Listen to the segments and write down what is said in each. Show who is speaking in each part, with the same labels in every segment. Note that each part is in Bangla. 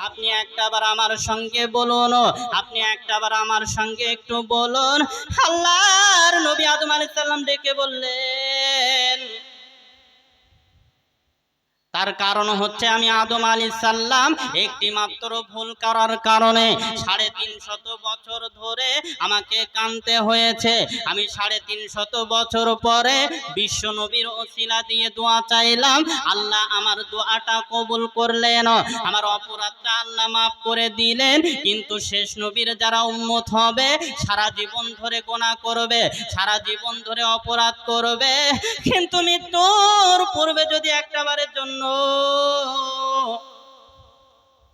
Speaker 1: আপনি একটাবার আমার সঙ্গে বলুন, আপনি একটাবার আমার সঙ্গে একটু বলুন। আল্লাহর নবী আদম আলাইহিস সালাম ডেকে বললেন, তার কারণ হচ্ছে আমি আদম আলাইহিস সালাম একটি মাত্র ভুল করার কারণে 350 বছর ধরে আমাকে কাঁদতে হয়েছে। আমি 350 বছর পরে বিশ্ব নবীর ওসিলা দিয়ে দোয়া চাইলাম, আল্লাহ আমার দোয়াটা কবুল করলেন, আমার অপরাধটা আল্লাহ মাফ করে দিলেন। কিন্তু শেষ নবীর যারা উম্মত হবে সারা জীবন ধরে গুনাহ করবে, সারা জীবন ধরে অপরাধ করবে, কিন্তু মৃত্যুর পূর্বে যদি একটাবারের জন্য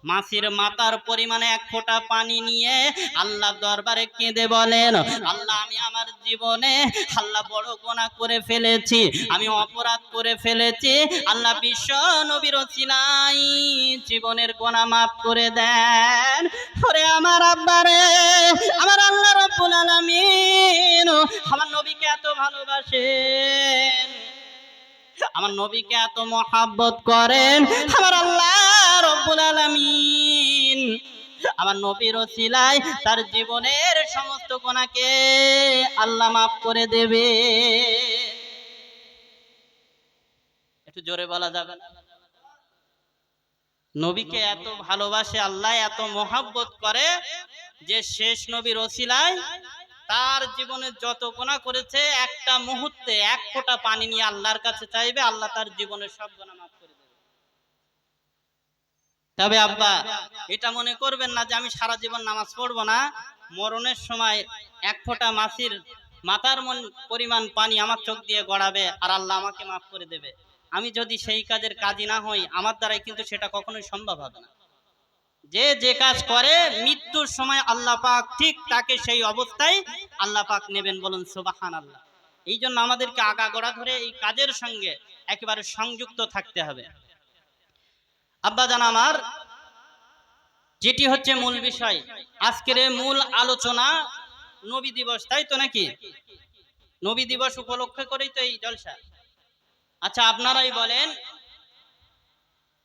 Speaker 1: মাছির মাথার পরিমাণে এক ফোঁটা পানি নিয়ে আল্লাহ দরবারে কেঁদে বলেন, আল্লাহ আমি আমার জীবনে আল্লাহ বড় গুনাহ করে ফেলেছি, আমি অপরাধ করে ফেলেছি, আল্লাহ বিশ্ব নবীর ওসিলায় জীবনের গুনাহ মাফ করে দেন। ওরে আমার আব্বারে, আমার আল্লাহ রাব্বুল আলামিন আমার নবীকে এত ভালোবাসেন, আমার নবীকে এত মহব্বত করেন, আমার আল্লাহ রব্বুল আলামিন আমার নবীর ওসিলায় তার জীবনের সমস্ত গুনাহকে আল্লাহ মাফ করে দেবে। একটু জোরে বলা যাবে না? নবীকে এত ভালোবাসে আল্লাহ, এত মহব্বত করে যে শেষ নবীর ওসিলায় তার জীবনে যত গুনাহ করেছে একটা মুহূর্তে এক ফোঁটা পানি নিয়ে আল্লাহর কাছে চাইবে, আল্লাহ তার জীবনের সব গুনাহ মাফ করে দেবে। তবে আব্বা এটা মনে করবেন না যে আমি সারা জীবন নামাজ পড়বো না, মরণের সময় এক ফোঁটা মাছির মাথার পরিমাণ পানি আমার চোখ দিয়ে গড়াবে আর আল্লাহ আমাকে মাফ করে দেবে। আমি যদি সেই কাজের কাজী না হই আমার দ্বারাই কিন্তু সেটা কখনোই সম্ভব হবে না। যে যে কাজ করে মৃত্যুর সময় আল্লাহ পাক ঠিক তাকে সেই অবস্থায় আল্লাহ পাক নেবেন, বলুন সুবহানাল্লাহ। এই জন্য আমাদেরকে আগাগোড়া ধরে এই কাজের সঙ্গে একেবারে সংযুক্ত থাকতে হবে। আব্বা জান আমার, যেটি হচ্ছে মূল বিষয় আজকের মূল আলোচনা নবী দিবস, তাই তো নাকি? নবী দিবস উপলক্ষে করেই তো এই জলসা। আচ্ছা আপনারাই বলেন,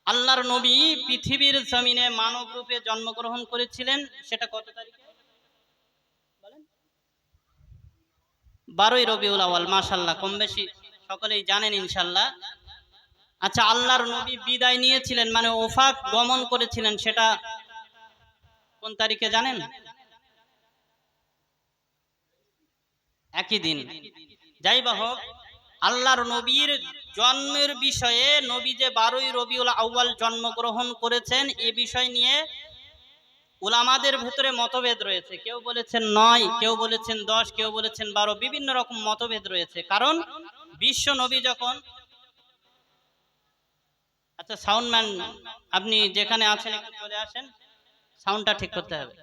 Speaker 1: আল্লাহর নবী পৃথিবীর জমিনে মানব রূপে জন্মগ্রহণ করেছিলেন সেটা কত তারিখে বলেন? 12ই রবিউল আউয়াল। মাশাআল্লাহ, কম বেশি সকলেই জানেন ইনশাআল্লাহ। আচ্ছা আল্লাহর নবী বিদায় নিয়েছিলেন মানে ওফাত গমন করেছিলেন সেটা কোন তারিখে জানেন? একই দিন। যাই বা হোক, আল্লাহর নবীর জন্মের বিষয়ে নবী যে 12ই রবিউল আউয়াল জন্মগ্রহণ করেছেন এ বিষয় নিয়ে উলামাদের ভিতরে মতভেদ রয়েছে। কেউ বলেছেন 9, কেউ বলেছেন 10, কেউ বলেছেন 12, বিভিন্ন রকম মতভেদ রয়েছে। কারণ বিশ্ব নবী যখন, আচ্ছা সাউন্ডম্যান আপনি যেখানে আছেন একটু চলে আসেন, সাউন্ডটা ঠিক করতে হবে।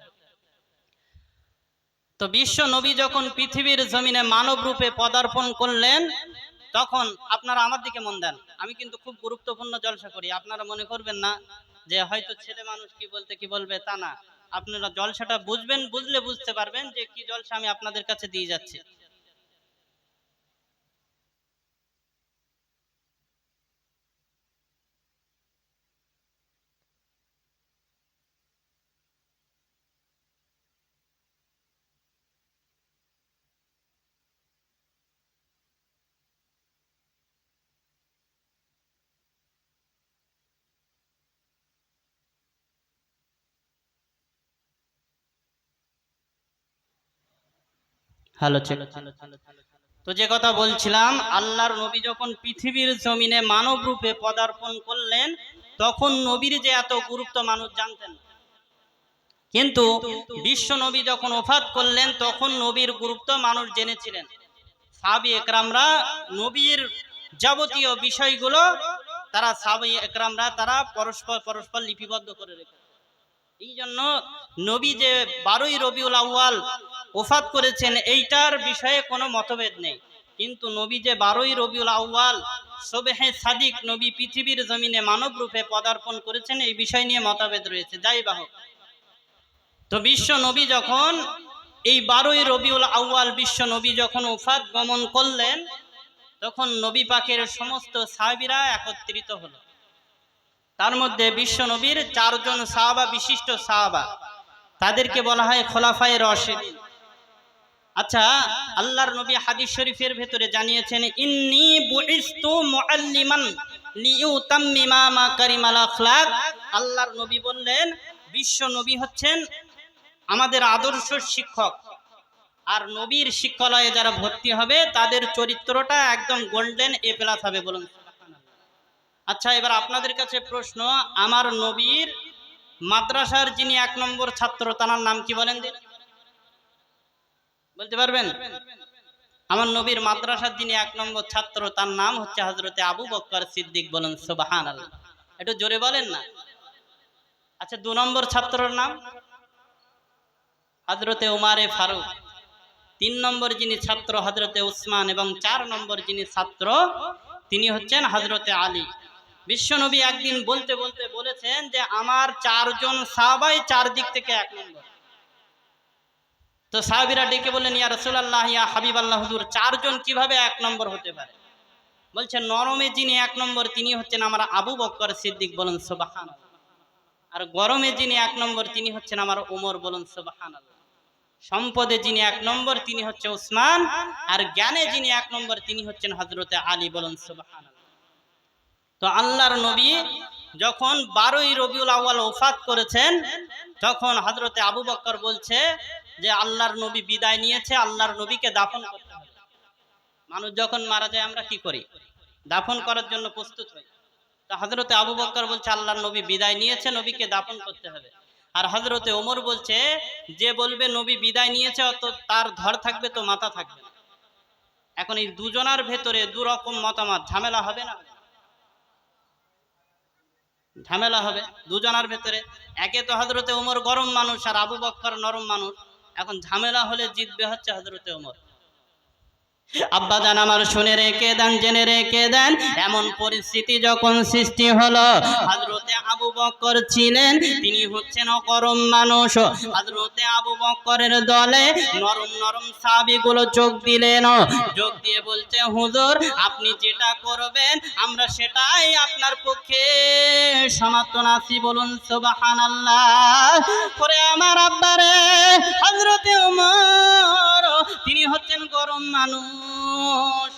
Speaker 1: তো বিশ্ব নবী যখন পৃথিবীর জমিনে মানব রূপে পদার্পণ করলেন তখন আপনারা আমার দিকে মন দেন, আমি কিন্তু খুব গুরুত্বপূর্ণ জলসা করি, আপনারা মনে করবেন না যে হয়তো ছেলে মানুষ কি বলতে কি বলবে, তা না। আপনারা জলসাটা বুঝবেন, বুঝলে বুঝতে পারবেন যে কি জলসা আমি আপনাদের কাছে দিয়ে যাচ্ছি। হ্যালো, তো যে কথা বলছিলাম, আল্লাহর নবী যখন পৃথিবীর জমিনে মানব রূপে পদার্পণ করলেন তখন নবীর যে এত গুরুত্ব মানুষ জানতেন না। কিন্তু বিশ্ব নবী যখন ওফাত করলেন তখন নবীর গুরুত্ব মানুষ জেনেছিলেন। সাহাবী একরামরা নবীর যাবতীয় বিষয়গুলো তারা সাহাবী একরামরা তারা পরস্পর লিপিবদ্ধ করে রেখেছে। এই জন্য নবী যে 12ই রবিউল আউয়াল ওফাত করেছেন এইটার বিষয়ে কোনো মতভেদ নেই। কিন্তু নবী যে 12ই রবিউল আউয়াল সুবহে সাদিক নবী পৃথিবীর জমিনে মানব রূপে পদার্পণ করেছেন এই বিষয় নিয়ে মতভেদ রয়েছে। যাই বাহক, তো বিশ্ব নবী যখন এই 12ই রবিউল আউয়াল বিশ্ব নবী যখন ওফাত গমন করলেন তখন নবী পাকের সমস্ত সাহাবীরা একত্রিত হলো। তার মধ্যে বিশ্ব নবীর 4 জন সাহাবা, বিশিষ্ট সাহাবা, তাদেরকে বলা হয় খোলাফায়ে রাশিদিন। আচ্ছা, আল্লাহর নবী হাদিস শরীফের ভেতরে জানিয়েছেন, ইন্নী বুইস্তু মুআল্লিমান লিইউতাম্মিমা মাকারিমাল আখলাক। আল্লাহর নবী বললেন, বিশ্ব নবী হচ্ছেন আমাদের আদর্শ শিক্ষক, আর নবীর শিক্ষালয়ে যারা ভর্তি হবে তাদের চরিত্রটা একদম গোল্ডেন A+ হবে। বলুন সুবহানাল্লাহ। আচ্ছা, এবার আপনাদের কাছে প্রশ্ন, আমার নবীর মাদ্রাসার যিনি 1 নম্বর ছাত্র, তার নাম কি বলেন দিন? বলতে পারবেন? আমার নবীর মাদ্রাসার যিনি 1 নম্বর ছাত্র, তার নাম হচ্ছে হযরতে আবু বকর সিদ্দিক। বলুন সুবহানাল্লাহ। একটু জোরে বলেন না। আচ্ছা, 2 নম্বর ছাত্রর নাম হযরতে উমারে ফারুক। 3 নম্বর যিনি ছাত্র হযরতে উসমান, এবং 4 নম্বর যিনি ছাত্র তিনি হচ্ছেন হযরতে আলী। বিশ্বনবী একদিন বলতে বলতে বলেছেন যে আমার 4 জন সাহাবাই 4 দিক থেকে 1 নম্বর। তো সাহাবীরা ডেকে বললেন, ইয়া রাসূলুল্লাহ, ইয়া হাবিবাল্লাহ, হুজুর 4 জন কিভাবে 1 নম্বর হতে পারে? বলছেন, নরমে যিনি 1 নম্বর তিনি হচ্ছেন আমার আবু বকর সিদ্দিক। বলুন সুবহানাল্লাহ। আর গরমে যিনি 1 নম্বর তিনি হচ্ছেন আমার ওমর। বলুন সুবহানাল্লাহ। সম্পদে যিনি 1 নম্বর তিনি হচ্ছে উসমান, আর জ্ঞানে যিনি 1 নম্বর তিনি হচ্ছেন হযরতে আলী। বলুন সুবহানাল্লাহ। তো আল্লাহর নবী যখন 12ই রবিউল আউয়াল ওফাত করেছেন, তখন হযরতে আবু বকর বলছে যে আল্লাহর নবী বিদায় নিয়েছে, আল্লাহর নবীকে দাফন করতে হবে। মানুষ যখন মারা যায় আমরা কি করি? দাফন করার জন্য প্রস্তুত হই। তো হযরতে আবু বকর বলছে আল্লাহর নবী বিদায় নিয়েছে, নবীকে দাফন করতে হবে। আর হযরতে ওমর বলছে, যে বলবে নবী বিদায় নিয়েছে অত তার ধর থাকবে তো মাথা থাকবে না। এখন এই দুজনার ভেতরে দুরকম মতামত, ঝামেলা হবে না? ঝামেলা হবে দুজনার ভেতরে। একে তো হযরতে ওমর গরম মানুষ আর আবু বকর নরম মানুষ। এখন ঝামেলা হলে জিতবে হচ্ছে হযরতে ওমর। আব্বাজান আমার শুনে রেখে দেন, জেনে রেখে দেন, এমন পরিস্থিতি যখন সৃষ্টি হলো, হযরতে আবু বকর ছিলেন, তিনি হচ্ছেন গরম মানুষ। হযরতে আবু বকরের দলে নরম নরম সাহাবীগুলো যোগ দিলেন। যোগ দিয়ে বলছে, হুজুর আপনি যেটা করবেন আমরা সেটাই আপনার পক্ষে সমর্থন আছি। বলুন সুবহানাল্লাহ। পরে আমার আব্বারে হযরতে ওমর তিনি হচ্ছেন গরম মানুষ,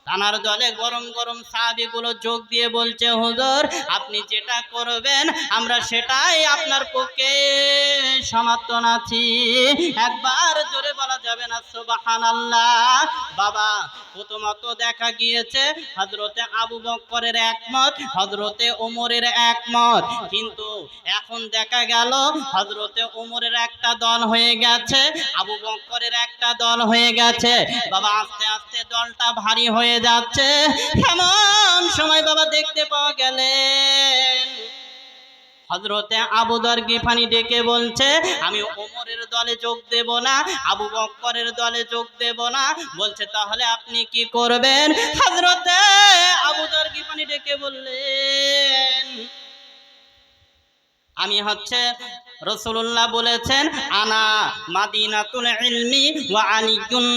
Speaker 1: তানার দলে গরম গরম সাহাবীগুলো যোগ দিয়ে বলছে, হুজুর আপনি যেটা করবেন আমরা সেটাই আপনার পক্ষে সমর্থন আছি। একবার জোরে বলা যাবে না সুবহানাল্লাহ? বাবা, প্রথমত দেখা গিয়েছে হযরতে আবু বকরের একমত, হযরতে ওমরের একমত, কিন্তু এখন দেখা গেল হযরতে ওমরের একটা দল হয়ে গেছে, আবু বকরের একটা দল হয়ে গেছে। বাবা, আস্তে আস্তে দলটা ভারী হয়ে যাচ্ছে। এমন সময় বাবা দেখতে পাওয়া গেলেন হযরতে আবু যর গিফারি ডেকে বলছে, আমি ওমরের দলে যোগ দেব না, আবু বকরের দলে যোগ দেব না। বলছে, তাহলে আপনি কি করবেন? হযরতে আবু যর গিফারি ডেকে বললেন, আমি হচ্ছে রাসূলুল্লাহ বলেছেন, আনা মাদিনাতুল ইলমি ওয়া আলিয়ুন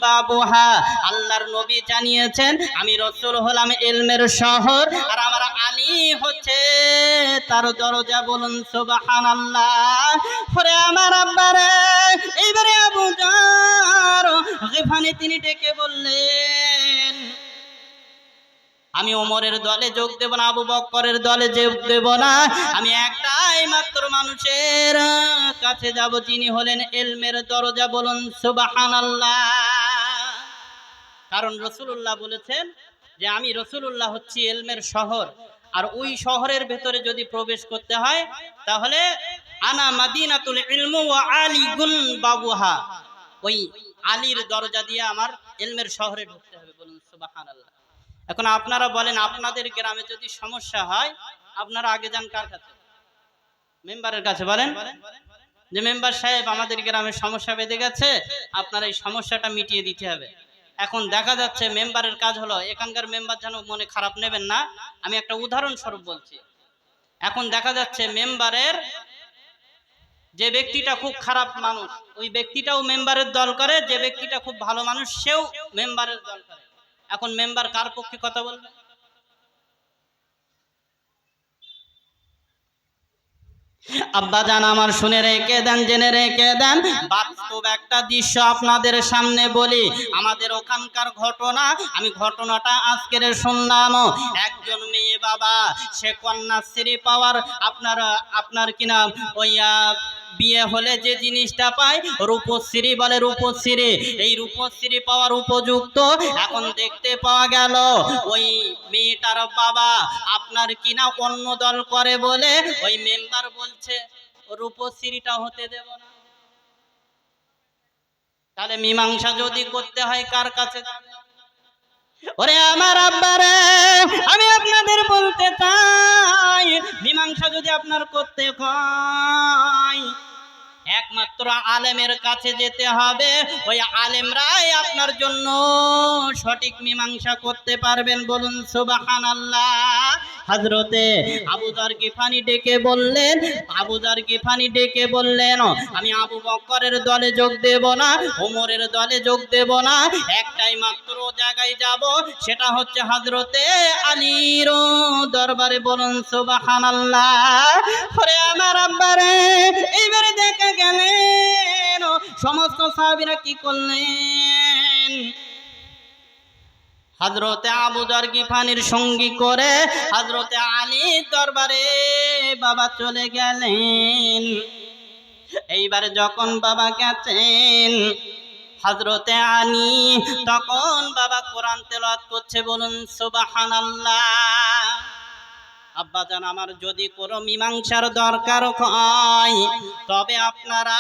Speaker 1: বাবুহা। আল্লাহর নবী জানিয়েছেন আমি রাসূল হলাম ইলমের শহর, আর আমার আলী হচ্ছে তার দরজা। বলুন সুবহানাল্লাহ। পরে আমার আব্বারে এইবারে আবু যর গিফারি তিনি ডেকে বললেন, আমি ওমরের দলে যোগ দেব না, আবু বকরের দলে যোগ দেব না, আমি একটাই মাত্র মানুষের কাছে যাব, যিনি হলেন ইলমের দরজা। বলুন সুবহানাল্লাহ। কারণ রাসূলুল্লাহ বলেছেন যে আমি রাসূলুল্লাহ হচ্ছি ইলমের শহর, আর ওই শহরের ভেতরে যদি প্রবেশ করতে হয় তাহলে আনা মাদিনাতুল ইলম ওয়া আলিগুল বাবুহা, ওই আলীর দরজা দিয়ে আমার ইলমের শহরে ঢুকতে হবে। বলুন সুবহানাল্লাহ। এখন আপনারা বলেন, আপনাদের গ্রামে যদি সমস্যা হয় আপনারা আগে যান কার কাছে? মেম্বারের কাছে। বলেন যে মেম্বার সাহেব আমাদের গ্রামে সমস্যা বেঁধে গেছে, আপনারা এই সমস্যাটা মিটিয়ে দিতে হবে। এখন দেখা যাচ্ছে মেম্বারের কাজ হলো, এখানকার মেম্বার যেন মনে খারাপ নেবেন না, আমি একটা উদাহরণস্বরূপ বলছি। এখন দেখা যাচ্ছে মেম্বারের যে ব্যক্তিটা খুব খারাপ মানুষ ওই ব্যক্তিটাও মেম্বারের দল করে, যে ব্যক্তিটা খুব ভালো মানুষ সেও মেম্বারের দল করে। এখন মেম্বার কার পক্ষে কথা বলবে? আব্বাজান আমার শুনে রেখে দেন, জেনে রেখে দেন, বাস্তব একটা দৃশ্য আপনাদের সামনে বলি। আমাদের ওখানকার ঘটনা, আমি ঘটনাটা আজকের শুনলাম। একজন মেয়ে বাবা, সে কন্যাশ্রী পাওয়ার আপনার কিনা ওই বিয়ে হলে যে জিনিসটা পায় রূপশ্রী বলে, রূপশ্রী, এই রূপশ্রী পাওয়ার উপযুক্ত। এখন দেখতে পাওয়া গেল ওই মেয়েটার বাবা আপনার কিনা অন্য দল করে বলে ওই মেম্বার বলছে রূপশ্রীটা হতে দেব না। তাহলে মীমাংসা যদি করতে হয় কার কাছে? ওরে আমার আব্বারে, আমি আপনাদের বলতে চাই, মীমাংসা যদি আপনার করতে হয় একমাত্র আলেমের কাছে যেতে হবে। ওই আলেমরাই আপনার জন্য সঠিক মীমাংসা করতে পারবেন। বলুন সুবহানাল্লাহ। হযরতে আবু যর গিফারি ডেকে বললেন, আবু যর গিফারি ডেকে বললেন, আমি আবু বকরের দলে যোগ দেব না, ওমরের দলে যোগ দেব না, একটাই মাত্র জায়গায় যাব, সেটা হচ্ছে হযরতে আলীর দরবারে। বলুন সুবহানাল্লাহ। ওরে আমার আব্বারে, এইবারে দেখা গেলেন সমস্ত সাহাবীরা কি করলেন? হযরতে আবু যর গিফারির সঙ্গী করে হযরতে আলীর দরবারে বাবা চলে গেলেন। এইবারে যখন বাবা গেছেন হযরতে আলী, তখন বাবা কোরআন তেলাওয়াত করছে। বলুন সুবহানাল্লাহ। আব্বাজান আমার, যদি কোনো মীমাংসার দরকার হয় তবে আপনারা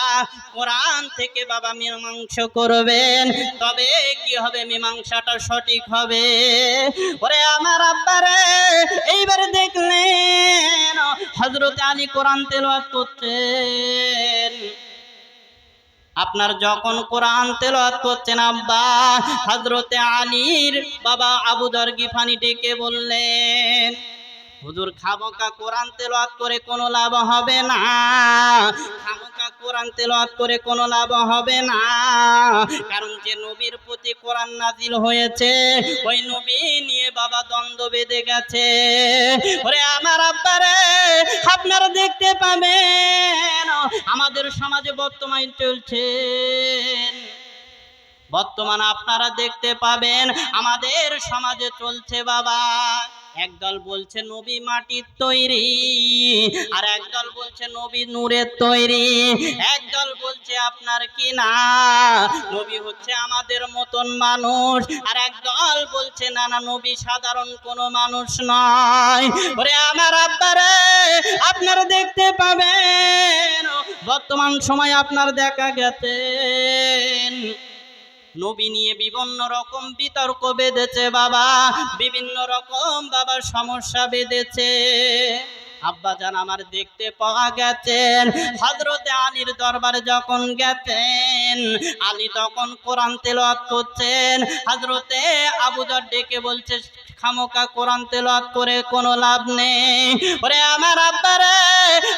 Speaker 1: কোরআন থেকে বাবা মীমাংসা করবেন, তবে কি হবে? মীমাংসাটা সঠিক হবে। ওরে আমার আব্বারে, এইবারে দেখলেন হযরত আলী কোরআন তেলাওয়াত করছেন। আপনার যখন কোরআন তেলাওয়াত করছেন আব্বা, হযরতে আলীর বাবা আবু যর গিফারি ডেকে বললেন, হুজুর খামোকা কোরআন তেলাওয়াত করে কোনো লাভ হবে না, খামোকা কোরআন তেলাওয়াত করে কোনো লাভ হবে না। কারণ যে নবীর প্রতি কোরআন নাজিল হয়েছে ওই নবী নিয়ে বাবা দ্বন্দ্ব বেঁধে গেছে। ওরে আমার আব্বারে, আপনারা দেখতে পাবেন আমাদের সমাজে বর্তমান চলছেন, বর্তমান আপনারা দেখতে পাবেন আমাদের সমাজে চলছে বাবা, একদল বলছে নবী মাটির তৈরি, আর একদল বলছে নবী নূরের তৈরি, একদল বলছে আপনার কি না নবী হচ্ছে আমাদের মতন মানুষ, আর একদল বলছে না না নবী সাধারণ কোনো মানুষ নয়। ওরে আমার আব্বারে, আপনারা দেখতে পাবেন বর্তমান সময় আপনার দেখা গেছে নবী নিয়ে বিভিন্ন রকম বিতর্ক বেঁধেছে বাবা, বিভিন্ন রকম বাবার সমস্যা বেঁধেছে। আব্বাজান আমার দেখতে পাওয়া গেছেন হযরতে আলীর দরবারে যখন গেছেন, আলী তখন কোরআন তেলাওয়াত করছেন। হযরতে আবু যর ডেকে বলছে, খামোকা কোরআন তেলাওয়াত করে কোনো লাভ নেই। ওরে আমার আব্বারে,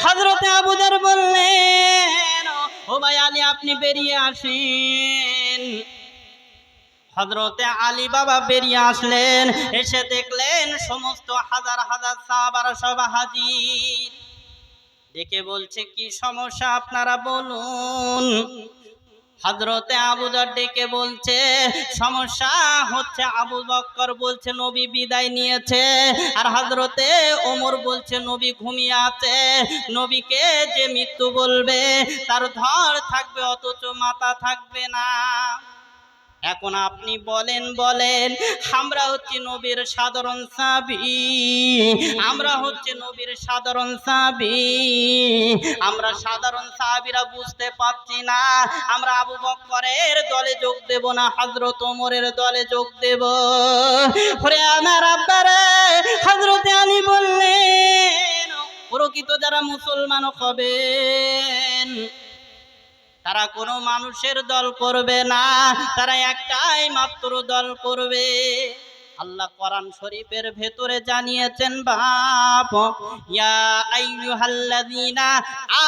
Speaker 1: হযরতে আবু যর বললেন, ও ভাই আলী আপনি বেরিয়ে আসেন। হযরতে আলী বাবা বেরিয়ে আসলেন, এসে দেখলেন সমস্ত হাজার হাজার সাহাবারা সব হাজির। ডেকে বলছে, কি সমস্যা আপনারা বলুন। হযরতে আবু যর ডেকে বলছে, সমস্যা হচ্ছে আবু বকর বলছে নবী বিদায় নিয়েছে, আর হযরতে ওমর বলছে নবী ঘুমিয়ে আছে, নবীকে যে মৃত্যু বলবে তার ধড় থাকবে অথচ মাথা থাকবে না। এখন আপনি বলেন আমরা হচ্ছে নবীর সাধারণ সাহাবী, আমরা হচ্ছে নবীর সাধারণ সাহাবী, আমরা সাধারণ সাহাবীরা বুঝতে পারছি না আমরা আবু বকরের দলে যোগ দেব না হযরত ওমরের দলে যোগ দেব। ওরে আমার আব্বারে, হযরতে আলী বললেন, প্রকৃত যারা মুসলমান হবেন তারা কোনো মানুষের দল করবে না, তারা একটাই মাত্র দল করবে। আল্লাহ কোরআন শরীফের ভেতরে জানিয়েছেন, বাপ ইয়া আইয়ুহাল্লাযীনা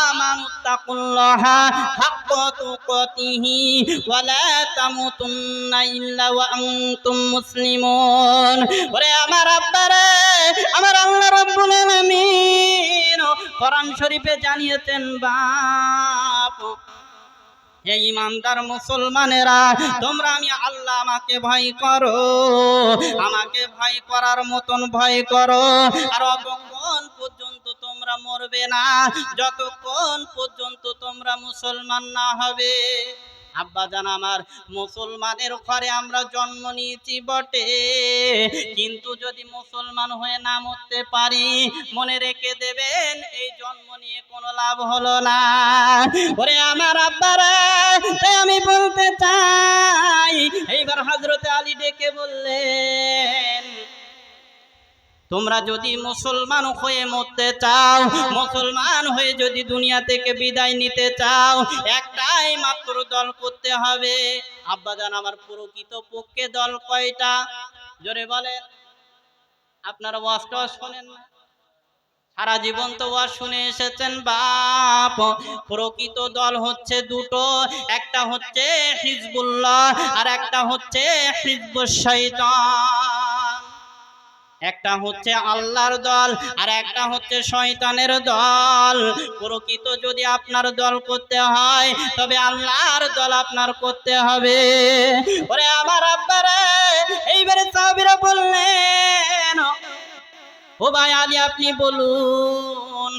Speaker 1: আমানুত্তাকুল্লাহা হাক্কা তুকাতিহি ওয়া লা তামুতুন্না ইল্লা ওয়া আনতুম মুসলিমুন। ওরে আমার আব্বারে, আমার আল্লাহ রাব্বুল আলামিন কোরআন শরীফে জানিয়েছেন বাপ হে ইমানদার মুসলমানেরা, তোমরা আমি আল্লাহ আমাকে ভয় করো, আমাকে ভয় করার মতন ভয় করো। আর অতক্ষণ পর্যন্ত তোমরা মরবে না যতক্ষণ পর্যন্ত তোমরা মুসলমান না হবে। আব্বাজান আমার, মুসলমানের ঘরে আমরা জন্ম নিয়েছি বটে, কিন্তু যদি মুসলমান হয়ে না মরতে পারি, মনে রেখে দেবেন এই জন্ম নিয়ে কোনো লাভ হলো না। ওরে আমার আব্বারা, আমি বলতে চাই, এইবার হযরত আলী ডেকে বললেন, তোমরা যদি মুসলমান হয়ে মরতে চাও, মুসলমান হয়ে যদি দুনিয়া থেকে বিদায় নিতে চাও, একটাই মাত্র দল করতে হবে। আব্বাজান আমার, প্রকৃত পক্ষে দল কয়টা? জোরে বলেন। আপনারা ওয়াজটা শোনেন না? সারা জীবন তো ওয়াজ শুনে এসেছেন বাপ। প্রকৃত দল হচ্ছে দুটো, একটা হচ্ছে হিজবুল্লাহ আর একটা হচ্ছে হিজবুশ শয়তান। একটা হচ্ছে আল্লাহর দল আর একটা হচ্ছে শয়তানের দল। প্রকৃত যদি আপনার দল করতে হয়, তবে আল্লাহর দল আপনার করতে হবে। ওরে আমার আব্বারে, এইবারে সাহাবীরা বললেন, ও ভাই আলী, আপনি বলুন,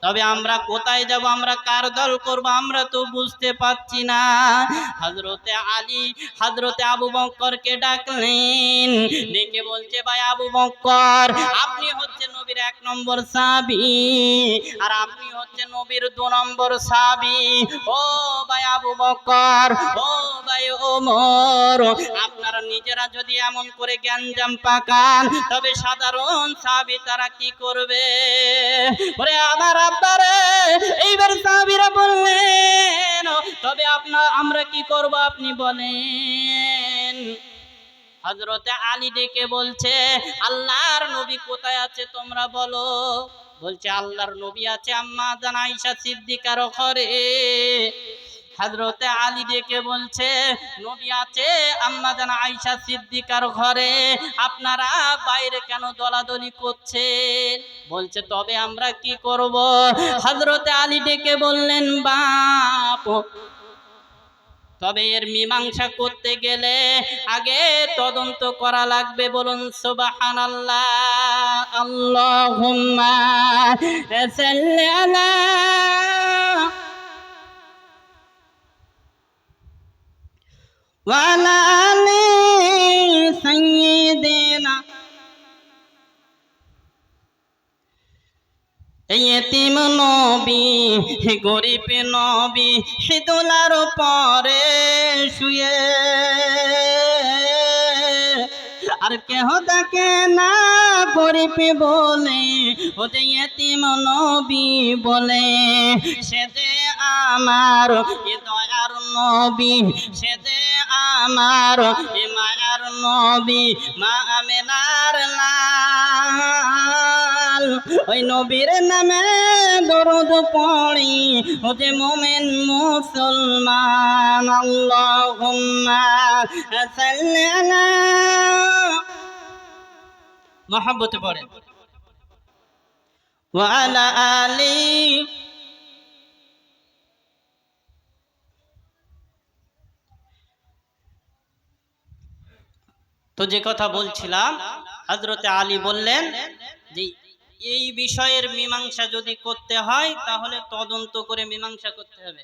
Speaker 1: তবে আমরা কোথায় যাব, আমরা কার দল করব, আমরা তো বুঝতে পাচ্ছি না। হযরতে আলী হযরতে আবু বকরকে ডাকলেন, ডেকে বলছে, ভাই আবু বকর, আপনি হচ্ছে নবীর 1 নম্বর সাহাবী আর আপনি হচ্ছে নবীর 2 নম্বর সাহাবী। ও ভাই আবু বকর, ও ভাই ওমর, আপনারা নিজেরা যদি এমন করে জ্ঞানজাম পাকান, তবে সাধারণ সাহাবী তারা কি করবে? ওরে আমার আব্বারে, এইবার সাহাবীরা বললেন, তবে আমরা কি করব আপনি বলেন। হযরতে আলী ডেকে বলছে, আল্লাহর নবী কোথায় আছে তোমরা বলো। বলছে, আল্লাহর নবী আছে আম্মা জান আয়েশা সিদ্দিকার ঘরে। হযরতে আলী ডেকে বলছে, নবী আছে আম্মা জান আয়েশা সিদ্দিকার ঘরে, আপনারা বাইরে কেন দলাদলি করছেন? বলছে, তবে আমরা কি করব? হযরতে আলী ডেকে বললেন, বাপ, তবে এর মীমাংসা করতে গেলে আগে তদন্ত করা লাগবে। বলুন সুবহানাল্লাহ। আল্লাহুম্মা সাল্লি আলা ওয়া আলা আলি সাইয়্যিদিনা। এতিম নবী, গরিব নবী, শীতলার পরে শুয়ে, আর কেহ তাকে না গরিব বলে, ও যে এতিম নবী বলে। সে যে আমার দয়ার নবী, সে যে আমার মায়ার নবী, মা আমেনার লাল। ওই নবীর নামে দরুদ পড়ি, ও যে মুমিন মুসলমান। আল্লাহুম্মা সাল্লি আলা, মহব্বতে পড়েন, ওয়া আলা আলি। তো যে কথা বলছিলাম, হযরতে আলী বললেন যে এই বিষয়ের মীমাংসা যদি করতে হয়, তাহলে তদন্ত করে মীমাংসা করতে হবে।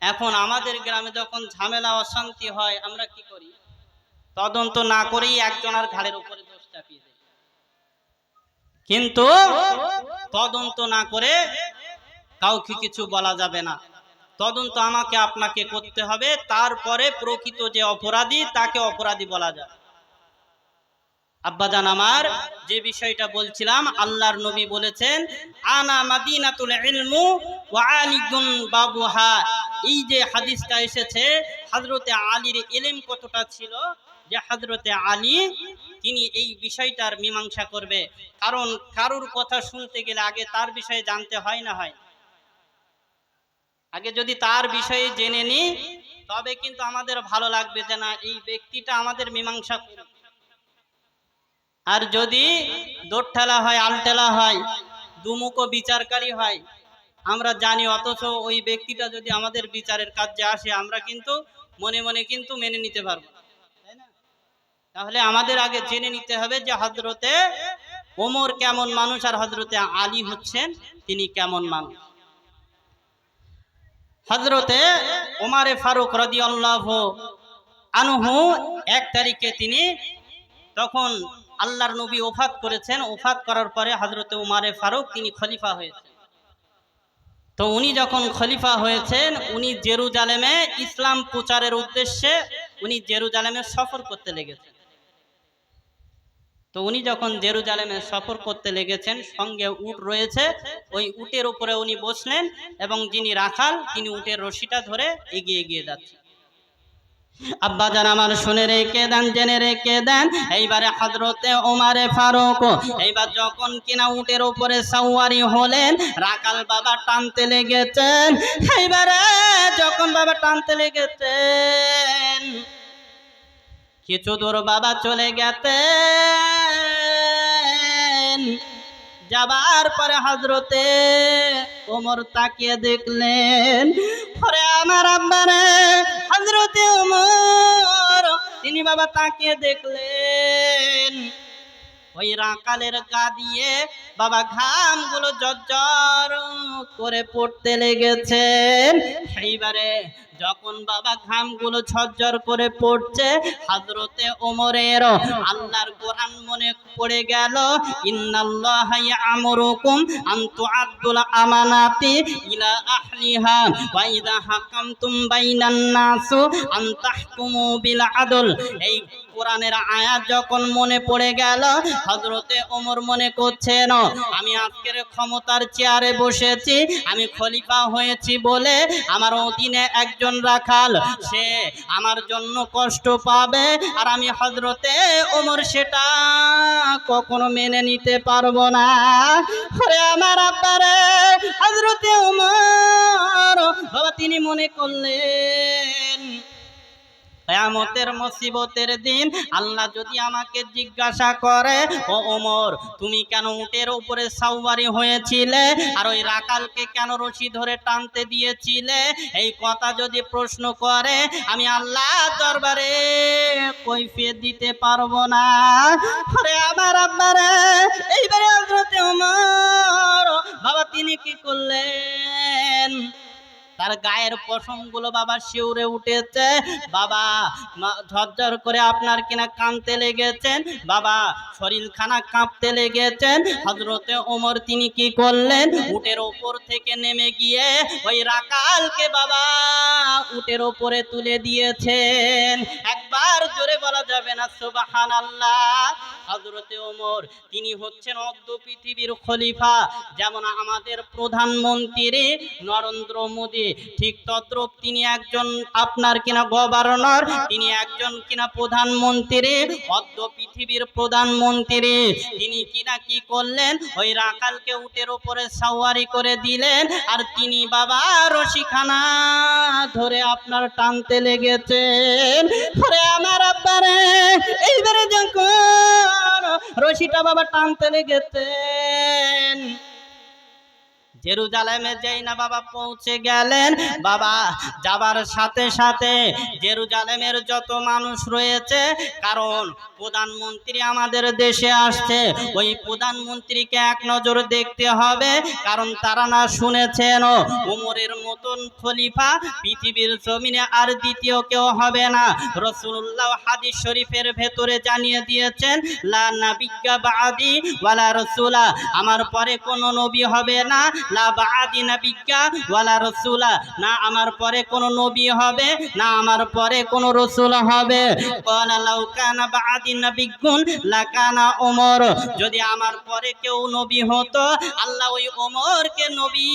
Speaker 1: এখন আমাদের গ্রামে যখন ঝামেলা অশান্তি হয়, আমরা কি করি? তদন্ত না করেই একজনের ঘাড়ের উপরে দোষ চাপিয়ে দেয়। কিন্তু তদন্ত না করে কাউকে কিছু বলা যাবে না। তদন্ত আমাকে আপনাকে করতে হবে, তারপরে প্রকৃত যে অপরাধী তাকে অপরাধী বলা যায়। আব্বাজান আমার, যে বিষয়টা বলছিলাম, আল্লাহর নবী বলেছেন, আনা মাদিনাতুল ইলমু ওয়া আলিগুন বাবুহা। এই যে হাদিসটা এসেছে, হযরতে আলীর ইলম কতটা ছিল যে হযরতে আলী তিনি এই বিষয়টার মীমাংসা করবে। কারণ কারুর কথা শুনতে গেলে আগে তার বিষয়ে জানতে হয় না হয়? আগে যদি তার বিষয়ে জেনে নিই, তবে কিন্তু আমাদের ভালো লাগবে যে না, এই ব্যক্তিটা আমাদের মীমাংসা করবে। আর যদি দোরঠেলা হয়, আলটেলা হয়, দুমুখো বিচারকারী হয় আমরা জানি, অথচ ওই ব্যক্তিটা যদি আমাদের বিচারের কাজে আসে আমরা কিন্তু মনে মনে কিন্তু মেনে নিতে পারবো না, তাই না? তাহলে আমাদের আগে জেনে নিতে হবে যে হযরতে ওমর কেমন মানুষ আর হযরতে আলী হচ্ছেন তিনি কেমন মানুষ। হযরতে ওমরে ফারুক রাদিয়াল্লাহু আনহু 1 তারিখে তিনি তখন আল্লাহর নবী ওফাত করেছেন। ওফাত করার পরে হযরতে ওমরে ফারুক তিনি খলিফা হয়েছেন। তো উনি যখন খলিফা হয়েছেন উনি জেরুজালেমে ইসলাম প্রচারের উদ্দেশ্যে উনি জেরুজালেমে সফর করতে লেগেছেন। তো উনি যখন জেরুজালেমে সফর করতে লেগেছেন সঙ্গে উট রয়েছে, ওই উটের উপরে উনি বসলেন এবং যিনি রাখাল তিনি উটের রশিটা ধরে এগিয়ে এগিয়ে যাচ্ছেন। আব্বাজান আমার শুনে রেখে দেন, জেনে রেখে দেন, এইবারে হযরতে ওমরে ফারুক এইবার যখন কিনা উটের উপরে সাওয়ারি হলেন রাখাল বাবা টানতে লেগেছেন। এইবারে যখন বাবা টানতে লেগেছেন কিছু দূর বাবা চলে গেছেন, যাবার পরে হযরতে ওমর তাকিয়ে দেখলেন, ওরে আমার আব্বারে হযরতে ওমর তিনি বাবা তাকিয়ে দেখলেন ওই রাকালের গা দিয়ে বাবা ঘামগুলো জর্জর করে পড়তে লেগেছেন। সেইবারে যখন বাবা ঘামগুলো ঝরঝর করে পড়ছে হযরতে ওমরের আল্লাহর কোরআন মনে পড়ে গেল, ইন্নাল্লাহা ইয়া'মুরুকুম আন তু'আদ্দুল আমানাতি ইলা আহলিহা ওয়া ইযা হাকামতুম বাইনান নাস আন তাহকুমু বিল আদল। এই কোরআনের আয়াত যখন মনে পড়ে গেল হযরতে ওমর মনে করছেন আমি আজকের ক্ষমতার চেয়ারে বসেছি, আমি খলিফা হয়েছি বলে আমার অধীনে একজন রাখাল সে আমার জন্য কষ্ট পাবে আর আমি হযরতে ওমর সেটা কখনো মেনে নিতে পারবো না। ওরে আমার আব্বারে হযরতে ওমর বাবা তিনি মনে করলেন কিয়ামতের মুসিবতের দিন আল্লাহ যদি আমাকে জিজ্ঞাসা করে ও ওমর তুমি কেন উটের উপরে সাওয়ারি হয়েছিলে আর ওই রাখালকে কেন রশি ধরে টানতে দিয়েছিলে, এই কথা যদি প্রশ্ন করে আমি আল্লাহর দরবারে কৈফিয়ত দিতে পারবো না। আরে আমার আব্বারে এইবারে হযরতে ওমর বাবা তিনি কি করলেন তার গায়ের পশমগুলো বাবা শিউরে উঠেছে, বাবা ঝরঝর করে আপনার কিনা কাঁদতে লেগেছেন, বাবা শরীরখানা কাঁপতে লেগেছেন। হযরতে ওমর তিনি কি করলেন উটের ওপর থেকে নেমে গিয়ে ওই রাখালকে বাবা উটের ওপরে তুলে দিয়েছেন। একবার জোরে বলা যাবে না সুবহানাল্লাহ। হযরতে ওমর তিনি হচ্ছেন অর্ধ পৃথিবীর খলিফা, যেমন আমাদের প্রধানমন্ত্রী নরেন্দ্র মোদী ঠিক তদ্রূপ তিনি একজন আপনার কিনা গভর্নর, তিনি একজন কিনা প্রধানমন্ত্রী, অর্ধ পৃথিবীর প্রধানমন্ত্রী। তিনি কিনা কি করলেন ওই রাখালকে উটের উপরে সাওয়ারি করে দিলেন আর তিনি বাবা রশিখানা ধরে আপনার টানতে লেগেছেন। ওরে আমার আব্বারে এইবারে যখন রশিটা বাবা টানতে লেগেছেন জেরুজালেমে যেই না বাবা পৌঁছে গেলেন, বাবা যাবার সাথে সাথে জেরুজালেমের যত মানুষ রয়েছে, কারণ প্রধানমন্ত্রী আমাদের দেশে আসছে, ওই প্রধানমন্ত্রীকে এক নজর দেখতে হবে, কারণ তারা না শুনেছেন ওমরের মতন খলিফা পৃথিবীর জমিনে আর দ্বিতীয় কেউ হবে না। রাসূলুল্লাহ হাদিস শরীফের ভেতরে জানিয়ে দিয়েছেন লা নাবিয়্যা বা'দি ওয়ালা রাসূলা, আমার পরে কোনো নবী হবে না, লা বা'দি নাবিয়্যা ওয়ালা রাসূলা, না আমার পরে কোনো নবী হবে না আমার পরে কোনো রাসূল হবে। ক্বালা লাউ কানা বা'দি নাবিয়্যুন লাকানা ওমর, যদি আমার পরে কেউ নবী হতো আল্লাহ ওই ওমরকে নবী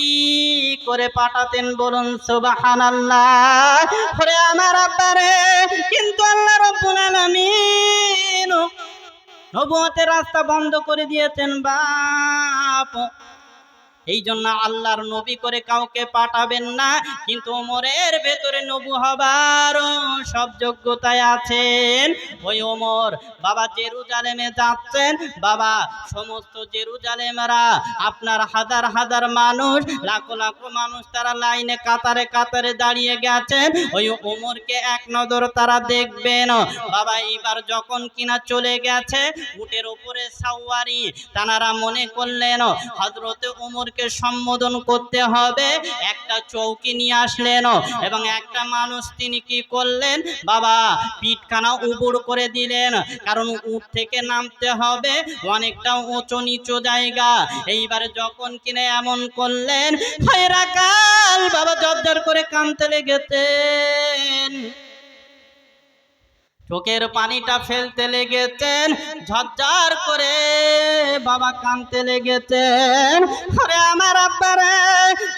Speaker 1: করে পাঠাতেন, বলুন সুবহানাল্লাহ। ওরে আমার আব্বারে কিন্তু আল্লাহ রাব্বুল আলামিন নবুয়তের রাস্তা বন্ধ করে দিয়েছেন। বাপ এই জন্য আল্লাহর নবী করে কাউকে পাঠাবেন না, কিন্তু ওমরের ভেতরে নবী হবার সব যোগ্যতায় আছেন। ওই ওমর বাবা জেরুজালেমে যাচ্ছেন, বাবা সমস্ত জেরুজালেমরা আপনার হাজার হাজার মানুষ, লাখো লাখো মানুষ তারা লাইনে কাতারে কাতারে দাঁড়িয়ে গেছেন। ওই ওমরকে এক নজর তারা দেখবেন। বাবা এইবার যখন কিনা চলে গেছে উটের উপরে সাওয়ারি, তানারা মনে করলেন হযরতে ওমরকে সম্বোধন করতে হবে, একটা চৌকি নিয়ে আসলেন এবং একটা মানুষ তিনি কি করলেন বাবা পিঠখানা উবুড় করে দিলেন, কারণ উট থেকে নামতে হবে অনেকটা উঁচু নিচু জায়গা। এইবারে যখন কিনা এমন করলেন রাখাল বাবা জর্জর করে কাঁদতে লেগেছেন, চোখের পানিটা ফেলতে লেগেছেন, ঝরঝর করে বাবা কাঁদতে লেগেছেন। আরে আমার আব্বারে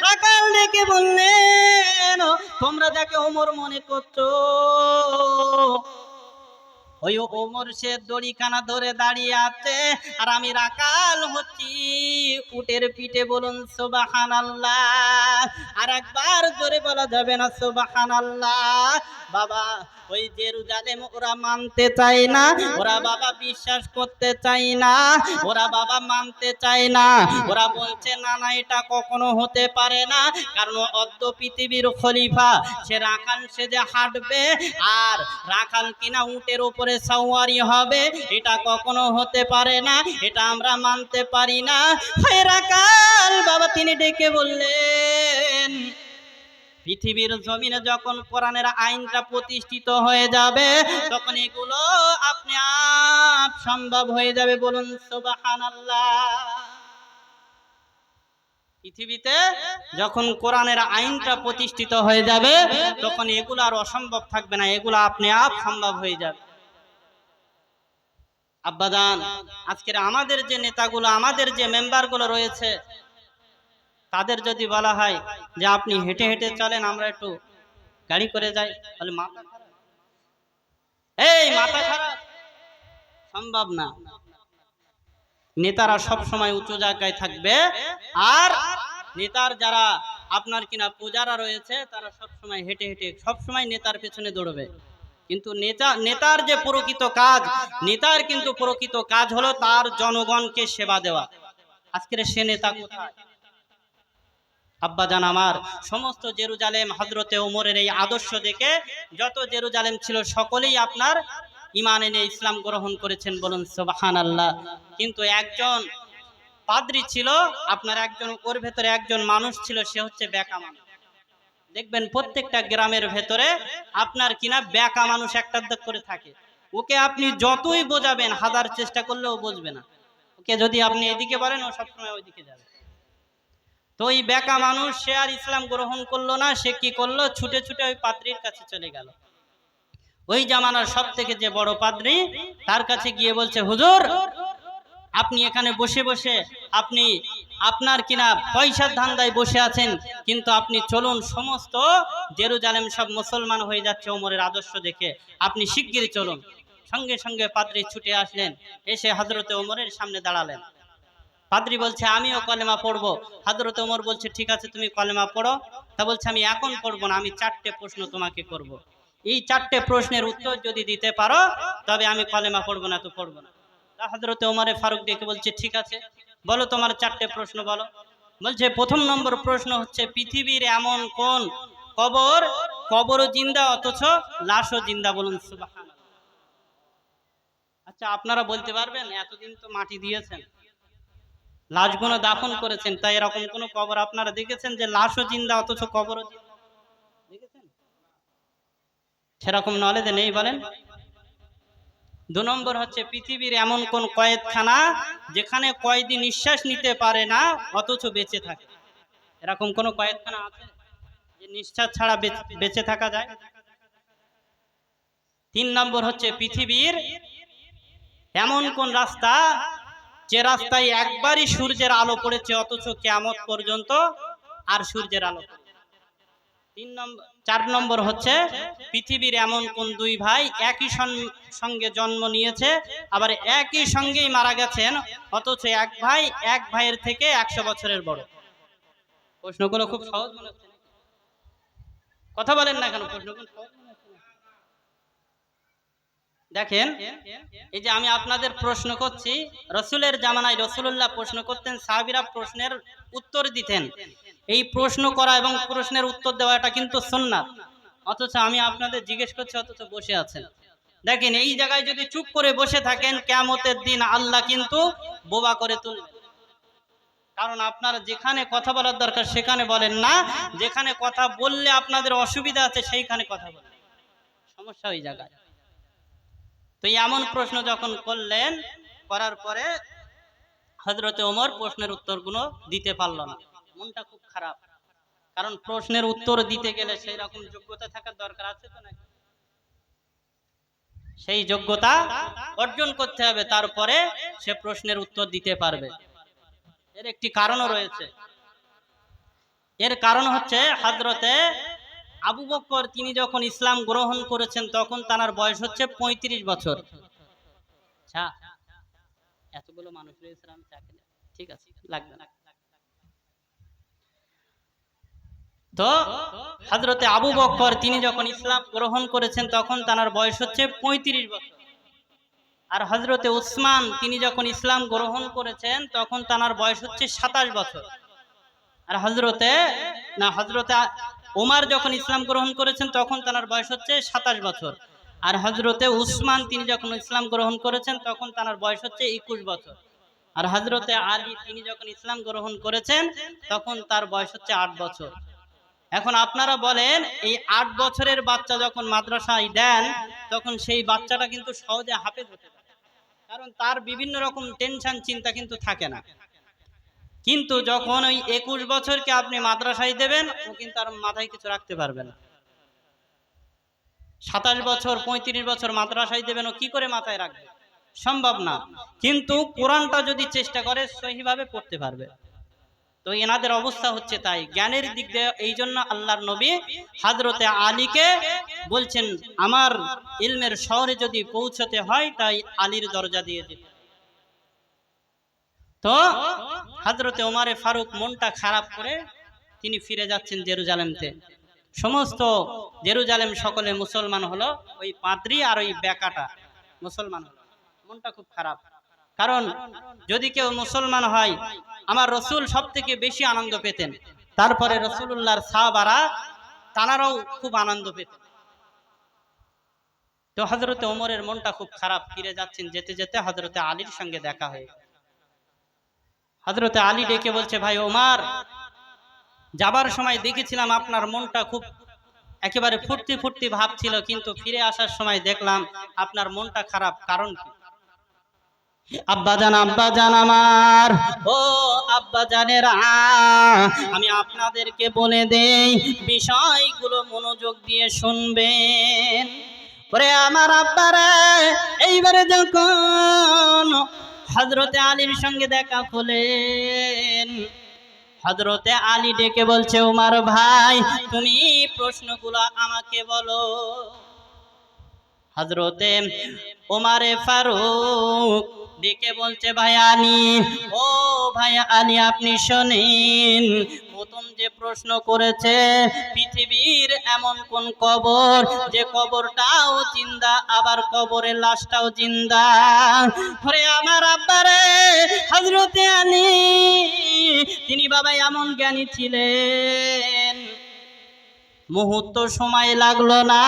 Speaker 1: রাখাল ডেকে বললেন, তোমরা যাকে ওমর মনে করছো ওই ওমর সে দড়িখানা ধরে দাঁড়িয়ে আছে, আর আমি রাখাল হচ্ছি উটের পিঠে। বলুন সুবহানাল্লাহ। আর একবার জোরে বলা যাবে না সুবহানাল্লাহ? বাবা ওই জেরুজালেম ওরা মানতে চায় না, ওরা বাবা বিশ্বাস করতে চায় না, ওরা বাবা মানতে চায় না। ওরা বলছে না না এটা কখনো হতে পারে না, কারণ অদ্য পৃথিবীর খলিফা সে রাখাল সে যে হাঁটবে আর রাখাল কিনা উটের উপরে সাওয়ারি হবে, এটা কখনো হতে পারে না, এটা আমরা মানতে পারি না। হে রাখাল বাবা তিনি ডেকে বললেন, পৃথিবীর জমিনে যখন কোরআনের আইনটা প্রতিষ্ঠিত হয়ে যাবে তখন এগুলো আপনি আপ সম্ভব হয়ে যাবে। বলুন সুবহানাল্লাহ। পৃথিবীতে যখন কোরআনের আইনটা প্রতিষ্ঠিত হয়ে যাবে তখন এগুলো আর অসম্ভব থাকবে না, এগুলো আপনি আপ সম্ভব হয়ে যাবে। আব্বাজান আজকের আমাদের যে নেতাগুলো, আমাদের যে মেম্বারগুলো রয়েছে, তাদের যদি বলা হয় যে আপনি হেঁটে হেঁটে চলেন, আমরা একটু গাড়ি করে যাই, বলে মাথা খারাপ, এই মাথা খারাপ, সম্ভব না। নেতারা সব সময় উঁচু জায়গায় থাকবে, আর নেতার যারা আপনার কিনা পূজারা রয়েছে তারা সব সময় হেঁটে হেঁটে সব সময় নেতার পেছনে দৌড়বে। কিন্তু নেতার যে প্রকৃত কাজ, নেতার কিন্তু প্রকৃত কাজ হলো তার জনগণকে সেবা দেওয়া। আজকের সে নেতা কোথায়? আব্বাজান আমার সমস্ত জেরুজালেম হযরতে ওমরের এই আদর্শ দেখে যত জেরুজালেম ছিল সকলেই আপনার ঈমান এনে ইসলাম গ্রহণ করেছেন। বলুন সুবহানাল্লাহ। কিন্তু একজন পাদ্রী ছিল আপনার, একজন ওর ভেতরে একজন মানুষ ছিল, সে হচ্ছে বেকা মানুষ। দেখবেন প্রত্যেকটা গ্রামের ভেতরে আপনার কিনা বেকা মানুষ একটা করে থাকে। ওকে আপনি যতই বোঝাবেন, হাজার চেষ্টা করলেও বুঝবে না। ওকে যদি আপনি এদিকে বলেন ও সবসময় ওইদিকে যাবে। তো ওই বেকা মানুষ সে আর ইসলাম গ্রহণ করলো না, সে কি করলো, ছুটে ছুটে ওই পাদ্রীর কাছে চলে গেল। ওই জামানার সব থেকে যে বড় পাদ্রী, তার কাছে গিয়ে বলছে, হুজুর আপনি এখানে বসে বসে আপনি আপনার কিনা পয়সার ধান্দায় বসে আছেন, কিন্তু আপনি চলুন, সমস্ত জেরুজালেম সব মুসলমান হয়ে যাচ্ছে ওমরের আদর্শ দেখে, আপনি শিগগিরই চলুন। সঙ্গে সঙ্গে পাদ্রী ছুটে আসলেন, এসে হযরতে ওমরের সামনে দাঁড়ালেন। পাদ্রী বলছে আমিও কলেমা পড়বো। হযরত ওমর বলছে ঠিক আছে তুমি কলেমা পড়ো। তা বলছে আমি এখন পড়বো না, আমি 4টে প্রশ্ন তোমাকে করব। এই 4টে প্রশ্নের উত্তর যদি দিতে পারো তবে আমি কলেমা পড়বো, না তো পড়বো না। হযরত ওমরে ফারুক ডেকে বলছে ঠিক আছে বলো তোমার 4টে প্রশ্ন বলো। বলছে প্রথম নম্বর প্রশ্ন হচ্ছে, পৃথিবীর এমন কোন কবরও জিন্দা অথচ লাশও জিন্দা? বলুন সুবহানাল্লাহ। আচ্ছা আপনারা বলতে পারবেন, এতদিন তো মাটি দিয়েছেন, লাশগুলো দাফন করেছেন, তাই এরকম কোন কবর আপনারা দেখেছেন যে লাশও জিন্দা অথচ কবরও জিন্দা? দেখেছেন? সেরকম নলেজ নেই বলেন। 2 নম্বর হচ্ছে, পৃথিবীর এমন কোন কয়েদখানা যেখানে কয়েদি নিঃশ্বাস নিতে পারে না অথচ বেঁচে থাকে? এরকম কোন কয়েদখানা আছে যে নিঃশ্বাস ছাড়া বেঁচে থাকা যায়? 3 নম্বর হচ্ছে, পৃথিবীর এমন কোন রাস্তা যে রাস্তায় একবারই সূর্যের আলো পড়েছে অথচ কিয়ামত পর্যন্ত আর সূর্যের আলো? 4 নম্বর হচ্ছে, পৃথিবীর এমন কোন 2 ভাই একই সঙ্গে জন্ম নিয়েছে আবার একই সঙ্গেই মারা গেছেন অথচ এক ভাইয়ের থেকে 100 বছরের বড়? প্রশ্নগুলো খুব সহজ মনে হচ্ছে, কথা বলেন না কেন? প্রশ্নগুলো সহজ মনে হচ্ছে না? দেখেন, এই যে আমি আপনাদের প্রশ্ন করছি, রসুলের জামানায় রসুল্লাহ প্রশ্ন করতেন, সাহাবীরা প্রশ্নের উত্তর দিতেন। এই প্রশ্ন করা এবং প্রশ্নের উত্তর দেওয়াটা কিন্তু সুন্নাত। অথচ আমি আপনাদের জিজ্ঞেস করছি, অথচ বসে আছেন। দেখেন, এই জায়গায় যদি চুপ করে বসে থাকেন, কিয়ামতের দিন আল্লাহ কিন্তু বোবা করে তুলবেন। কারণ আপনারা যেখানে কথা বলার দরকার সেখানে বলেন না, যেখানে কথা বললে আপনাদের অসুবিধা আছে সেইখানে কথা বলেন। সমস্যা ওই জায়গায়। তো এমন প্রশ্ন যখন করলেন, করার পরে হযরতে ওমর প্রশ্নের উত্তরগুলো দিতে পারল না, মনটা খুব খারাপ। কারণ প্রশ্নের উত্তর দিতে গেলে সেই রকম যোগ্যতা থাকার দরকার আছে তো নাকি? সেই যোগ্যতা অর্জন করতে হবে, তারপরে সে প্রশ্নের উত্তর দিতে পারবে। এর একটি কারণও রয়েছে। এর কারণ হচ্ছে হযরতে আবু বকর তিনি যখন ইসলাম গ্রহণ করেছেন তখন তার বয়স হচ্ছে 35 বছর। আচ্ছা, এতগুলো মানুষ রয়েছে, আমি চাকরি, ঠিক আছে, লাগবে না। তো হযরতে আবু বকর তিনি যখন ইসলাম গ্রহণ করেছেন তখন তার বয়স হচ্ছে 35 বছর। আর হযরতে উসমান তিনি যখন ইসলাম গ্রহণ করেছেন তখন তার বয়স হচ্ছে 27 বছর। আর হযরতে ওমর যখন ইসলাম গ্রহণ করেছেন তখন তার বয়স হচ্ছে 27 বছর। আর হযরতে উসমান তিনি যখন ইসলাম গ্রহণ করেছেন তখন তার বয়স হচ্ছে 21 বছর। আর হযরতে আলী তিনি যখন ইসলাম গ্রহণ করেছেন তখন তার বয়স হচ্ছে 8 বছর। এখন আপনারা বলেন, এই 8 বছরের বাচ্চা যখন মাদ্রাসায় দেন তখন সেই বাচ্চাটা কিন্তু সহজে হাফেজ হতে পারে, কারণ তার বিভিন্ন রকম টেনশন চিন্তা কিন্তু থাকে না। কিন্তু যখন ওই 21 বছরকে আপনি মাদ্রাসায় দেবেন, ও কিন্তু আর মাথায় কিছু রাখতে পারবে না। 27 বছর 35 বছর মাদ্রাসায় দেবেন, ও কি করে মাথায় রাখবে? সম্ভব না। কিন্তু কোরআনটা যদি চেষ্টা করে সহিভাবে পড়তে পারবে। তো এনাদের অবস্থা হচ্ছে তাই। জ্ঞানের দিক দিয়ে এই জন্য আল্লাহর নবী হযরতে আলীকে বলছেন, আমার ইলমের শহরে যদি পৌঁছতে হয় তাই আলীর দরজা দিয়ে দিতে। তো হযরতে ওমর ফারুক মনটা খারাপ করে তিনি ফিরে যাচ্ছেন জেরুজালেমতে। সমস্ত জেরুজালেম সকলে মুসলমান হলো, ওই পাদ্রী আর ওই বেকাটা মুসলমান হলো। মনটা খুব খারাপ, কারণ যদি কেউ মুসলমান হয়, আমার রসুল সব থেকে বেশি আনন্দ পেতেন, তারপরে রসুলুল্লাহর সাহাবারা তানারাও খুব আনন্দ পেতেন। তো হযরতে ওমরের মনটা খুব খারাপ, ফিরে যাচ্ছেন, যেতে যেতে হযরতে আলীর সঙ্গে দেখা হয়ে গেল। হযরতে আলী ডেকে বলছে, ভাই ওমর, যাবার সময় দেখেছিলাম আপনার মনটা খুব একেবারে ফুর্তি ফুর্তি ভাব ছিল, কিন্তু ফিরে আসার সময় দেখলাম আপনার মনটা খারাপ, কারণ কি? আব্বাজান আমার, ও আব্বাজানেরা, আমি আপনাদেরকে বলে দেই, বিষয়গুলো মনোযোগ দিয়ে শুনবেন। ওরে আমার আব্বারা, এইবারে যখন হযরতে আলীর সঙ্গে দেখা হলেন, হযরতে আলী ডেকে বলছে, ওমর ভাই, তুমি প্রশ্নগুলো আমাকে বলো। হযরতে ওমর ফারুক ডেকে বলছে, ভাই আলী, ও ভাই আলী, আপনি শোনেন, প্রথম যে প্রশ্ন করেছে, পৃথিবীর এমন কোন কবর যে কবরটাও জিন্দা, আবার কবরের লাশটাও জিন্দা? ওরে আমার আব্বারে, হযরতে আলী তিনি বাবা এমন জ্ঞানী ছিলেন, মুহূর্ত সময় লাগলো না,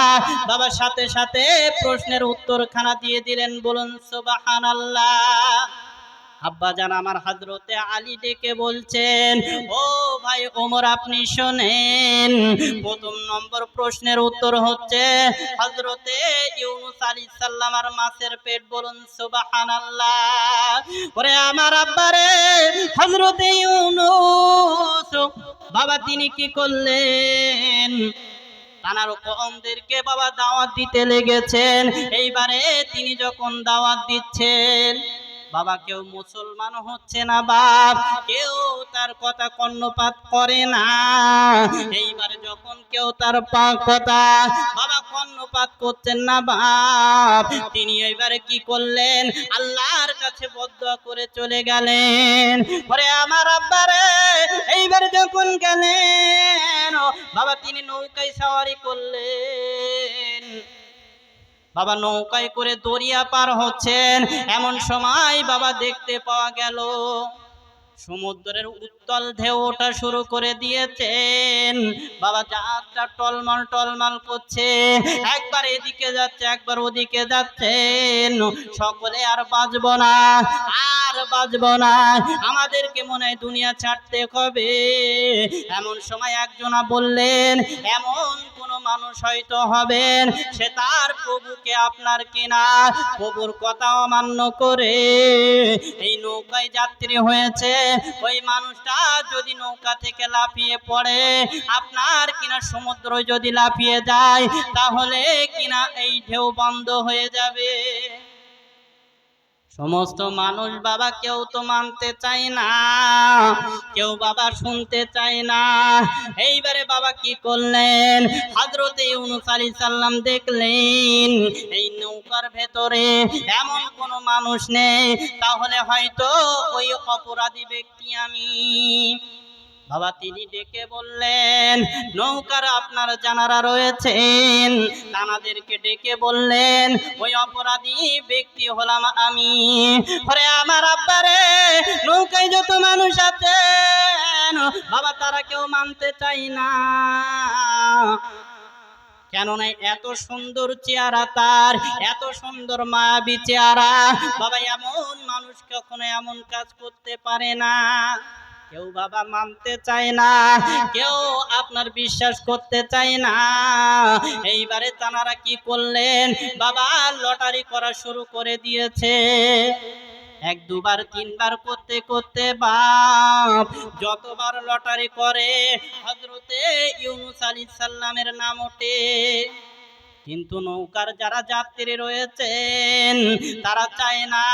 Speaker 1: বাবার সাথে সাথে প্রশ্নের উত্তরখানা দিয়ে দিলেন। বলুন সুবহানাল্লাহ। আব্বাজান আমার হযরতে আলী ডেকে বলছেন, ও ভাই ওমর, আপনি শোনেন, প্রথম নম্বর প্রশ্নের উত্তর হচ্ছে হযরতে ইউনূস আলাইহিস সালাম আর মাছের পেট। বলুন সুবহানাল্লাহ। ওরে আমার আব্বারে, হযরতে ইউনূস বাবা তিনি কি করলেন? তানার কওমদেরকে বাবা দাওয়াত দিতে লেগেছেন। এইবারে তিনি যখন দাওয়াত দিচ্ছেন, বাবা কেউ মুসলমান হচ্ছে না, বাপ কেউ তার কথা কর্ণপাত করে না। এইবারে যখন কেউ তার কথা বাবা কর্ণপাত আলোকপাত করছেন না বাপ, তিনি এবারে কি করলেন, আল্লাহর কাছে বদদুয়া করে চলে গেলেন। ওরে আমার আব্বারে, এইবার যখন গেলেন বাবা, তিনি নৌকায় সওয়ারি করলেন। বাবা নৌকায় করে দরিয়া পার হচ্ছেন, এমন সময় বাবা দেখতে পাওয়া গেল সমুদ্রের উত্তাল ঢেউ ওঠা শুরু করে দিয়েছেন। বাবা জাহাজটা টলমল টলমল করছে, একবার এদিকে যাচ্ছে একবার ওদিকে যাচ্ছেন। সকলে আর বাঁচবো না, আর বাঁচবো না, আমাদেরকে মনে হয় দুনিয়া ছাড়তে হবে। এমন সময় একজনা বললেন, এমন কোন মানুষ হয়তো হবেন, সে তার প্রভুকে আপনার কিনা প্রভুর কথা অমান্য করে এই নৌকায় যাত্রী হয়েছে। ওই মানুষটা যদি নৌকা থেকে লাফিয়ে পড়ে, আপনার কিনা সমুদ্র যদি লাফিয়ে যায়, তাহলে কিনা এই ঢেউ বন্ধ হয়ে যাবে। সমস্ত মানুষ বাবা কেউ তো মানতে চায় না, কেউ বাবা শুনতে চায় না। এইবারে বাবা কি করলেন, হযরতে ইউনূস আলাইহিস সালাম দেখলেন এই নৌকার ভেতরে এমন কোনো মানুষ নেই, তাহলে হয়তো ওই অপরাধী ব্যক্তি আমি। বাবা তিনি ডেকে বললেন, নৌকার আপনার জানারা রয়েছেন, তানাদেরকে ডেকে বললেন, ওই অপরাধী ব্যক্তি হলাম আমি। ওরে আমার আব্বারে, নৌকায় যত মানুষ আছেন বাবা, তারা কেউ মানতে চায় না। কেননা এত সুন্দর চেহারা তার, এত সুন্দর মায়াবী চেহারা বাবা, এমন মানুষ কখনো এমন কাজ করতে পারে না। কেউ বাবা মানতে চায় না, কেউ আপনার বিশ্বাস করতে চায় না। এইবারে তানারা কি করলেন বাবা, লটারি করা শুরু করে দিয়েছে। এক দুবার তিনবার করতে করতে বাপ যতবার লটারি করে হযরতে ইউনূস আলাইহিস সালামের নাম ওঠে। কিন্তু নৌকার যারা যাত্রী রয়েছেন তারা চায় না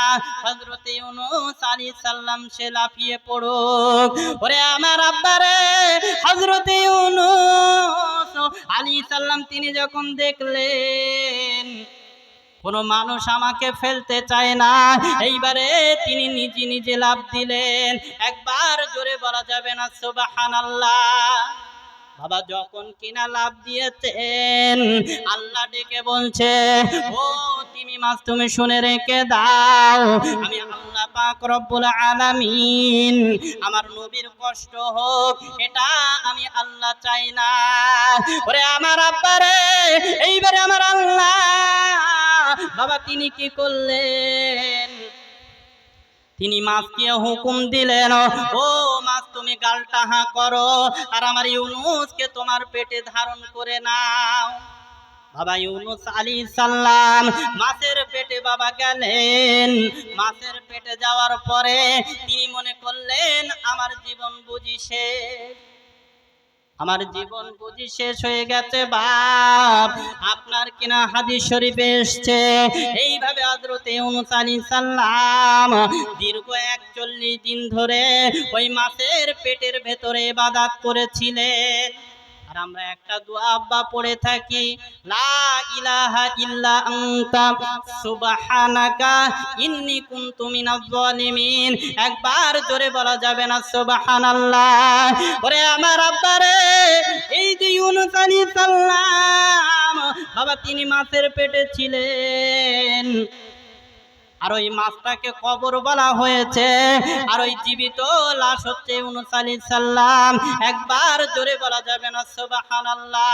Speaker 1: হযরতে ইউনূস আলাইহিস সালাম সে লাফিয়ে পড়ুক। ওরে আমার আব্বারে, হযরতে ইউনূস আলাইহিস সালাম তিনি যখন দেখলেন কোন মানুষ আমাকে ফেলতে চায় না, এইবারে তিনি নিজে নিজে লাফ দিলেন। একবার জোরে বলা যাবে না সুবহানাল্লাহ। বাবা যখন কিনা লাফ দিয়েছেন, আল্লাহ ডেকে বলছে, ও তিমি মাছ তুমি শুনে রেখে দাও, আমি আল্লাহ পাক রব্বুল আলামিন আমার নবীর কষ্ট হোক এটা আমি আল্লাহ চাই না। ওরে আমার আব্বারে, এইবারে আমার আল্লাহ বাবা তিনি কি করলেন, তিনি মাছকে হুকুম দিলেন, ও মাছ তুমি গালটা হাঁ করো আর আমার ইউনূসকে তোমার পেটে ধারণ করে নাও। বাবা ইউনূস আলাইহিস সালাম মাছের পেটে বাবা গেলেন। মাছের পেটে যাওয়ার পরে তিনি মনে করলেন আমার জীবন বুঝি শেষ, আমার জীবন বুঝি শেষ হয়ে গেছে। বাপ আপনার কিনা হাদিস শরীফে এসেছে এইভাবে হযরতে ইউনূস আলাইহিস সালাম দীর্ঘ 41 দিন ধরে ওই মাছের পেটের ভেতরে ইবাদত করেছিলেন। আর আমরা একটা দোয়া আব্বা পড়ে থাকি, লা ইলাহা ইল্লা আনতা সুবহানাকা ইন্নী কুনতু মিনাজ জালিমিন। একবার জোরে বলা যাবে না সুবহানাল্লাহ। ওরে আমার আব্বারে, এই যে ইউনূস আলাইহিস সালাম বাবা তিনি মাছের পেটে ছিলেন, আর ওই মাছটাকে কবর বলা হয়েছে, আর ওই জীবিত লাশ হচ্ছে ইউনূস আলাইহিস সালাম। একবার জোরে বলা যাবে না সুবহানাল্লাহ।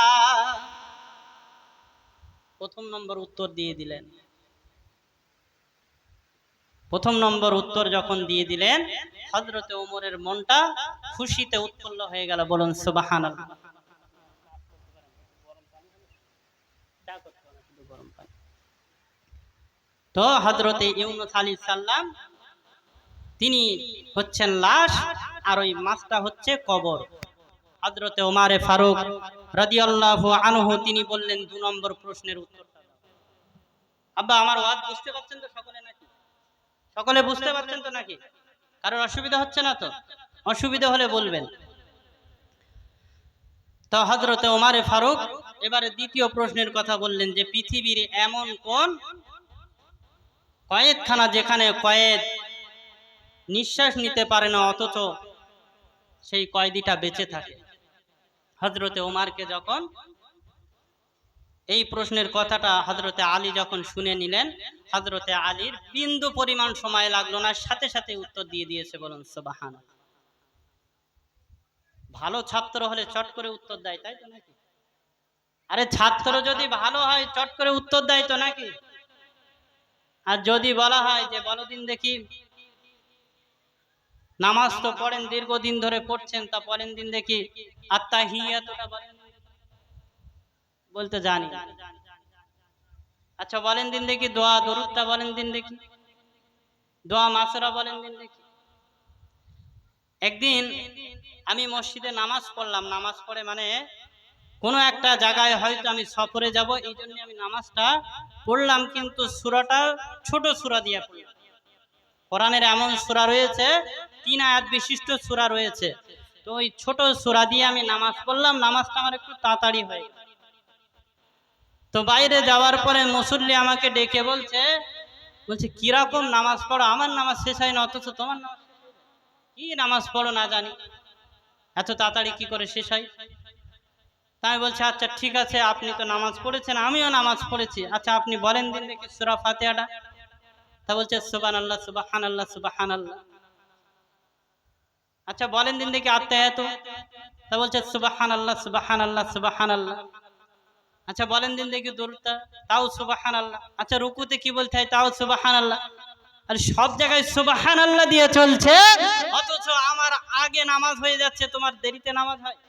Speaker 1: প্রথম নম্বর উত্তর দিয়ে দিলেন। প্রথম নম্বর উত্তর যখন দিয়ে দিলেন, হযরতে ওমরের মনটা খুশিতে উৎফুল্ল হয়ে গেল। বলুন সুবহানাল্লাহ। তো হযরতে ইউনূস আলাইহিস সালাম তিনি হচ্ছেন লাশ, আর ওই মাছটা হচ্ছে কবর। হযরতে ওমর ফারুক রাদিয়াল্লাহু আনহু তিনি বললেন 2 নম্বর প্রশ্নের উত্তরটা দাও। আব্বা আমার ওয়াজ বুঝতে পারছেন তো সকলে নাকি? সকলে বুঝতে পারছেন তো নাকি? কারোর অসুবিধা হচ্ছে না তো? অসুবিধা হলে বলবেন। তো হযরতে ওমর ফারুক এবারে দ্বিতীয় প্রশ্নের কথা বললেন যে পৃথিবীর এমন কোন কয়েদখানা যেখানে কয়েদ নিঃশ্বাস নিতে পারে না অথচ সেই কয়েদিটা বেঁচে থাকে। হযরতে ওমরকে যখন এই প্রশ্নের কথাটা হযরতে আলী যখন শুনে নিলেন, হযরতে আলীর বিন্দু পরিমাণ সময় লাগলো না, সাথে সাথে উত্তর দিয়ে দিয়েছে। বলুন সুবহানাল্লাহ। ভালো ছাত্র হলে চট করে উত্তর দেয়, তাই তো নাকি? আরে ছাত্র যদি ভালো হয় চট করে উত্তর দেয় তো নাকি? আর যদি বলা হয় যে বলো দিন দেখি, নামাজ তো পড়েন, দীর্ঘদিন ধরে পড়ছেন, তা বলেন দিন দেখি আত্তাহিয়াতুটা বলেন, বলতে জানি। আচ্ছা বলেন দিন দেখি দোয়া দরুদটা বলেন দিন দেখি, দোয়া মাসুরা বলেন দিন দেখি। একদিন আমি মসজিদে নামাজ পড়লাম, নামাজ পড়ে মানে কোনো একটা জায়গায় হয়তো আমি সফরে যাব, এই জন্য আমি নামাজটা পড়লাম, কিন্তু সূরাটা ছোট সূরা দিয়ে পড়লাম। কোরআনের এমন সূরা রয়েছে 3 আয়াত বিশিষ্ট সূরা রয়েছে, তো ওই ছোট সূরা দিয়ে আমি নামাজ পড়লাম, নামাজটা আমার একটু তাড়াতাড়ি হয়ে গেল। তো বাইরে যাওয়ার পরে মুসল্লি আমাকে ডেকে বলছে কিরকম নামাজ পড়ো, আমার নামাজ শেষ হয় না অথচ তোমার নামাজ কি নামাজ পড়ো না জানি, এত তাড়াতাড়ি কি করে শেষ হয়? তাই বলছে আচ্ছা ঠিক আছে, আপনি তো নামাজ পড়েছেন, আমিও নামাজ পড়েছি, আচ্ছা আপনি বলেন দিন দেখি সূরা ফাতিহাটা। তা বলছে সুবহানাল্লাহ সুবহানাল্লাহ সুবহানাল্লাহ। আচ্ছা বলেন দিন দেখি আত্তাহিয়াতু। তা বলছে সুবহানাল্লাহ সুবহানাল্লাহ সুবহানাল্লাহ। আচ্ছা বলেন দিন দেখি দরুদটা, তাও সুবহানাল্লাহ। আচ্ছা রুকুতে কি বলতে হয়, তাও সুবহানাল্লাহ। আর সব জায়গায় সুবহানাল্লাহ দিয়ে চলছে, অথচ আমার আগে নামাজ হয়ে যাচ্ছে, তোমার দেরিতে নামাজ হয়।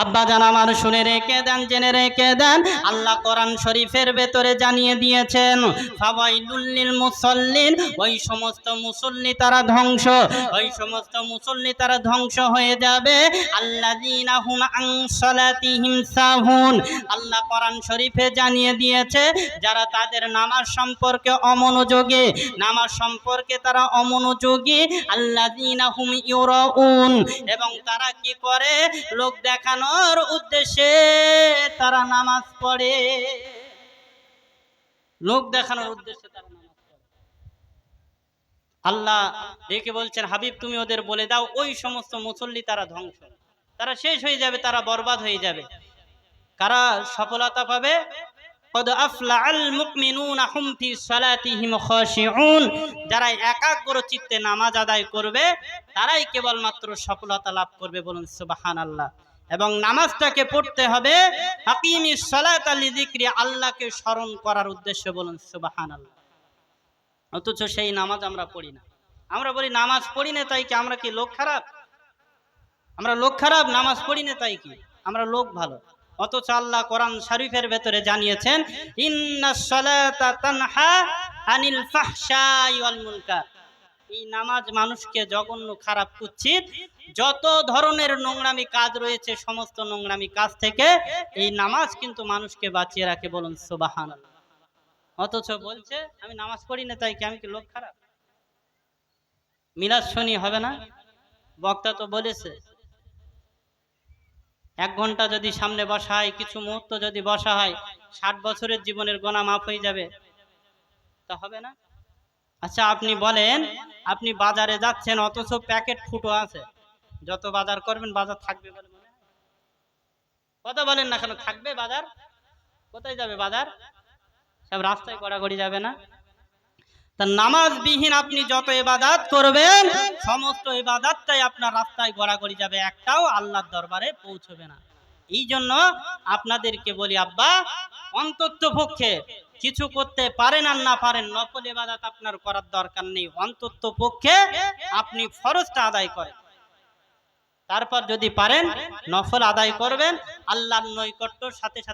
Speaker 1: আব্বা জান আমার শুনে রেখে দেন, জেনে রেখে দেন, আল্লাহ কোরআন শরীফের ভেতরে জানিয়ে দিয়েছেন ফাওয়াইলুল লিল মুসাল্লিন, ওই সমস্ত মুসল্লি তারা ধ্বংস, ওই সমস্ত মুসল্লি তারা ধ্বংস হয়ে যাবে আল্লাযীনা হুম আন সালাতিহিম সাহুন। আল্লাহ কোরআন শরীফে জানিয়ে দিয়েছে যারা তাদের নামাজ সম্পর্কে অমনোযোগী, নামাজ সম্পর্কে তারা অমনোযোগী, আল্লাযীনা হুম ইউরাউন, এবং তারা কি করে, লোক দেখানোর উদ্দেশ্যে তারা নামাজ পড়ে, লোক দেখানোর উদ্দেশ্যে তারা নামাজ পড়ে। আল্লাহ ডেকে বলছেন হাবিব তুমি ওদের বলে দাও ওই সমস্ত মুসল্লি তারা ধ্বংস, তারা শেষ হয়ে যাবে, তারা বরবাদ হয়ে যাবে। কারা সফলতা পাবে? কদ আফলাল মুমিনুনা হুম ফি সালাতিহিম খাশিউন, যারা একাগ্র চিত্তে নামাজ আদায় করবে তারাই কেবলমাত্র সফলতা লাভ করবে। বলুন সুবহানাল্লাহ। এবং নামাজটাকে পড়তে হবে আকিমিস সালাতা লিযিকরি, আল্লাহকে স্মরণ করার উদ্দেশ্যে। বলুন সুবহানাল্লাহ। অথচ সেই নামাজ আমরা পড়ি না। আমরা বলি নামাজ পড়ি না তাই কি আমরা কি লোক খারাপ? আমরা লোক খারাপ, নামাজ পড়ি না তাই কি আমরা লোক ভালো? অথচ আল্লাহ কোরআন শরীফের ভেতরে জানিয়েছেন ইন্নাস সালাতা তানহা আনিল ফাহশাই ওয়াল মুনকার, এই নামাজ মানুষকে জঘন্য খারাপ কুৎসিত যত ধরনের নোংরামি কাজ রয়েছে সমস্ত নোংরামি কাজ থেকে এই নামাজ কিন্তু মানুষকে বাঁচিয়ে রাখে। বলুন সুবহানাল্লাহ। অথচ বলছে আমি নামাজ পড়ি না তাই কি আমি কি লোক খারাপ? মিলাদ শুনি হবে না? বক্তা তো বলেছে 1 ঘন্টা যদি সামনে বসা হয়, কিছু মুহূর্ত যদি বসা হয়, 60 বছরের জীবনের গোনা মাফ হয়ে যাবে, তা হবে না? আচ্ছা আপনি বলেন, আপনি বাজারে যাচ্ছেন অথচ প্যাকেট ফুটো আছে, যত বাজার করবেন বাজার থাকবে বলে মনে হয়? কথা বলেন না কেন, থাকবে বাজার? কোথায় যাবে বাজার? সব রাস্তায় গড়াগড়ি যাবে না? তা নামাজবিহীন আপনি যত ইবাদত করবেন সমস্ত ইবাদতটাই আপনার রাস্তায় গড়াগড়ি যাবে, একটাও আল্লাহর দরবারে পৌঁছবে না। এই জন্য আপনাদেরকে বলি আব্বা, অন্তত পক্ষে কিছু করতে পারেন আর না পারেন, নফল ইবাদত আপনার করার দরকার নেই, অন্তত পক্ষে আপনি ফরজটা আদায় করেন, তারপর যদি পারেন নফল আদায় করবেন, আল্লাহর নৈকট্য সাথে সাথে